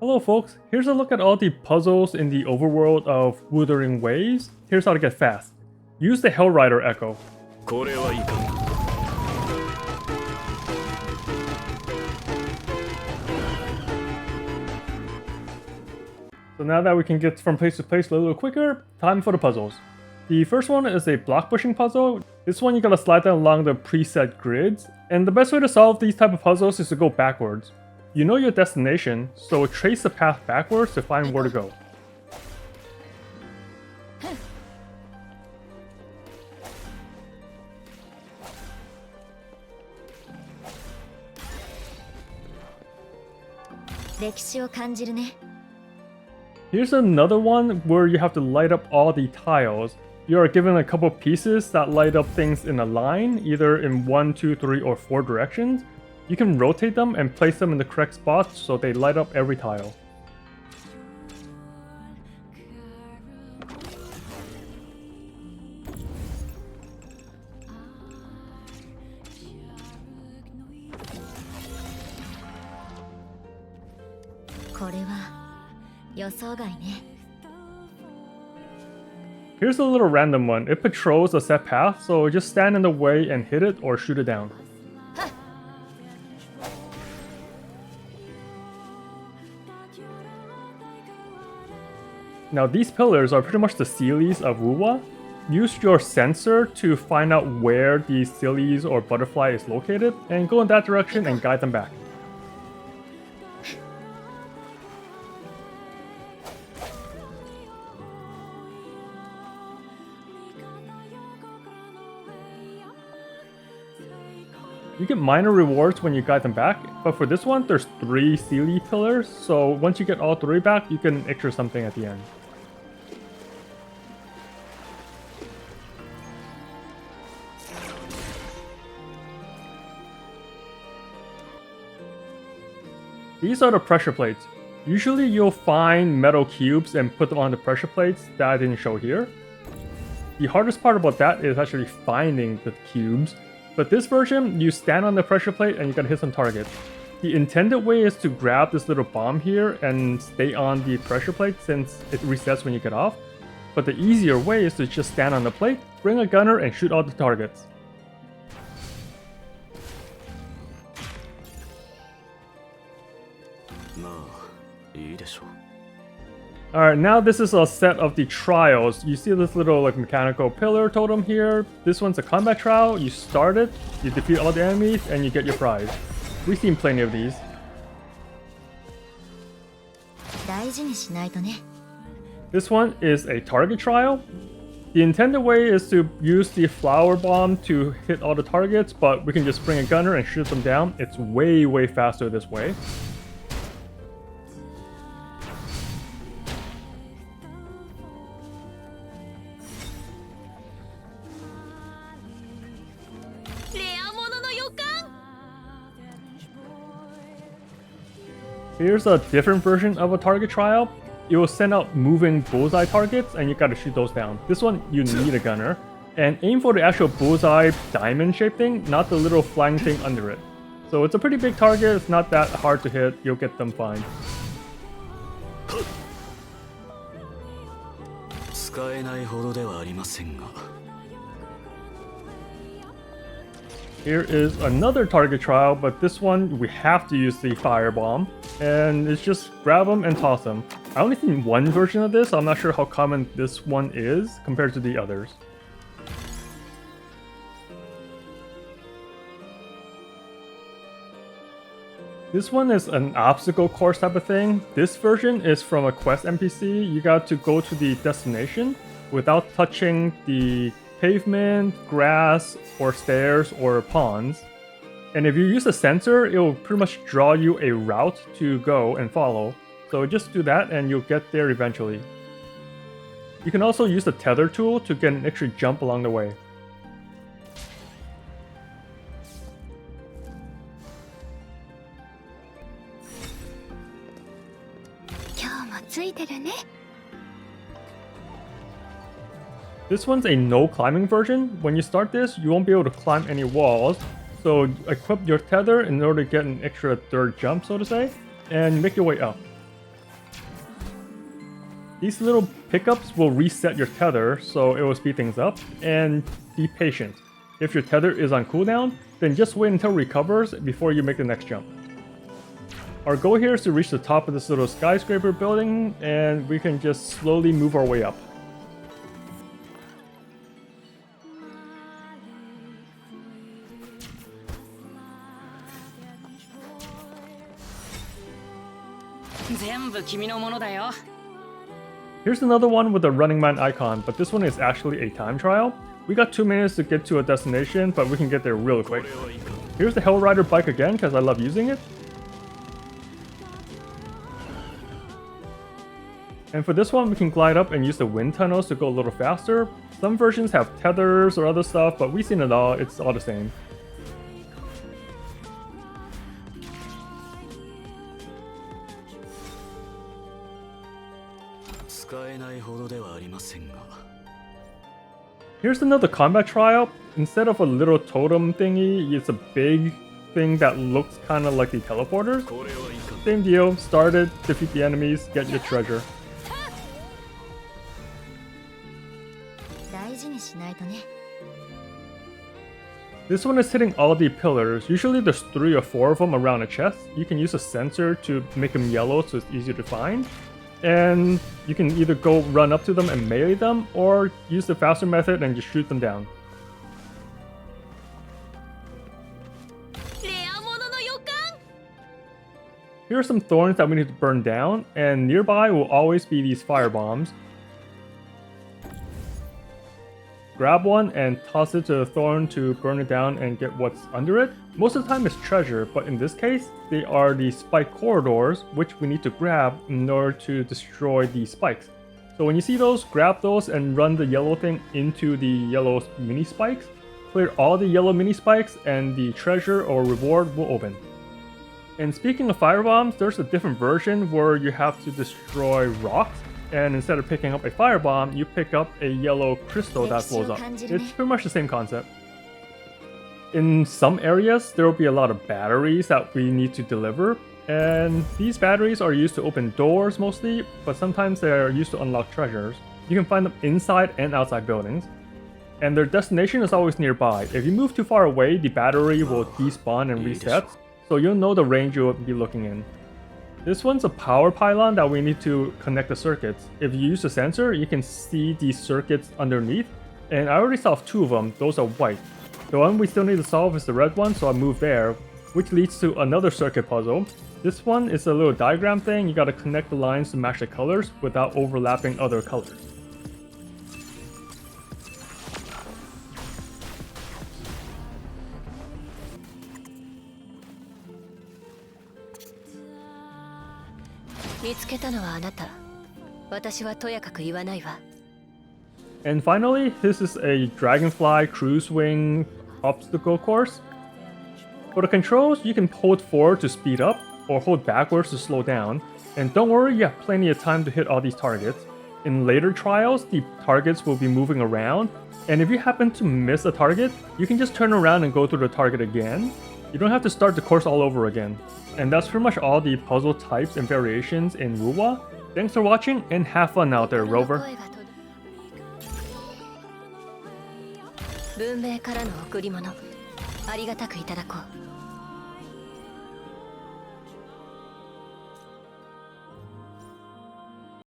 Hello folks, here's a look at all the puzzles in the overworld of Wuthering Waves. Here's how to get fast. Use the Hellrider Echo. これはいかん。So now that we can get from place to place a little quicker, time for the puzzles. The first one is a block pushing puzzle. This one you gotta slide down along the preset grids, and the best way to solve these type of puzzles is to go backwards. You know your destination, so trace the path backwards to find where to go. Here's another one where you have to light up all the tiles. You are given a couple pieces that light up things in a line, either in 1, 2, 3, or 4 directions. You can rotate them and place them in the correct spots so they light up every tile. Here's a little random one. It patrols a set path, so just stand in the way and hit it or shoot it down. Now these pillars are pretty much the Seelies of WuWa. Use your sensor to find out where the Seelies or butterfly is located, and go in that direction and guide them back. You get minor rewards when you guide them back, but for this one, there's 3 Seelie Pillars, so once you get all 3 back, you can extra something at the end. These are the pressure plates. Usually you'll find metal cubes and put them on the pressure plates that I didn't show here. The hardest part about that is actually finding the cubes. But this version, you stand on the pressure plate and you gotta hit some targets. The intended way is to grab this little bomb here and stay on the pressure plate since it resets when you get off. But the easier way is to just stand on the plate, bring a gunner, and shoot all the targets. Alright, now this is a set of the trials. You see this little mechanical pillar totem here. This one's a combat trial. You start it, you defeat all the enemies, and you get your prize. We've seen plenty of these. This one is a target trial. The intended way is to use the flower bomb to hit all the targets, but we can just bring a gunner and shoot them down. It's way faster this way. Here's a different version of a target trial. It will send out moving bullseye targets and you gotta shoot those down. This one, you need a gunner. And aim for the actual bullseye diamond shaped thing, not the little flying thing under it. So it's a pretty big target, it's not that hard to hit, you'll get them fine. Here is another target trial, but this one we have to use the fire bomb. And it's just grab them and toss them. I only seen one version of this, so I'm not sure how common this one is compared to the others. This one is an obstacle course type of thing. This version is from a quest NPC. You got to go to the destination without touching the pavement, grass, or stairs, or ponds. And if you use a sensor, it will pretty much draw you a route to go and follow. So just do that and you'll get there eventually. You can also use the tether tool to get an extra jump along the way. This one's a no climbing version. When you start this, you won't be able to climb any walls. So equip your tether in order to get an extra third jump, so to say, and make your way up. These little pickups will reset your tether, so it will speed things up, and be patient. If your tether is on cooldown, then just wait until it recovers before you make the next jump. Our goal here is to reach the top of this little skyscraper building, and we can just slowly move our way up. Here's another one with a Running Man icon, but this one is actually a time trial. We got 2 minutes to get to a destination, but we can get there real quick. Here's the Hell Rider bike again, because I love using it. And for this one, we can glide up and use the wind tunnels to go a little faster. Some versions have tethers or other stuff, but we've seen it all, it's all the same. Here's another combat trial. Instead of a little totem thingy, it's a big thing that looks kind of like the teleporters. Same deal, start it, defeat the enemies, get your treasure. This one is hitting all the pillars. Usually there's 3 or 4 of them around a chest. You can use a sensor to make them yellow so it's easier to find. And you can either go run up to them and melee them, or use the faster method and just shoot them down. Here are some thorns that we need to burn down, and nearby will always be these fire bombs. Grab one and toss it to the thorn to burn it down and get what's under it. Most of the time it's treasure, but in this case, they are the spike corridors, which we need to grab in order to destroy the spikes. So when you see those, grab those and run the yellow thing into the yellow mini spikes. Clear all the yellow mini spikes and the treasure or reward will open. And speaking of fire bombs, there's a different version where you have to destroy rocks. And instead of picking up a firebomb, you pick up a yellow crystal that blows up. It's pretty much the same concept. In some areas, there will be a lot of batteries that we need to deliver. And these batteries are used to open doors mostly, but sometimes they are used to unlock treasures. You can find them inside and outside buildings. And their destination is always nearby. If you move too far away, the battery will despawn and reset, so you'll know the range you'll be looking in. This one's a power pylon that we need to connect the circuits. If you use a sensor, you can see these circuits underneath. And I already solved 2 of them, those are white. The one we still need to solve is the red one, so I moved there, which leads to another circuit puzzle. This one is a little diagram thing, you gotta connect the lines to match the colors without overlapping other colors. And finally, this is a Dragonfly Cruisewing obstacle course. For the controls, you can hold forward to speed up, or hold backwards to slow down. And don't worry, you have plenty of time to hit all these targets. In later trials, the targets will be moving around, and if you happen to miss a target, you can just turn around and go through the target again. You don't have to start the course all over again. And that's pretty much all the puzzle types and variations in WuWa. Thanks for watching, and have fun out there, Rover. 文明からの贈り物ありがたくいただこう。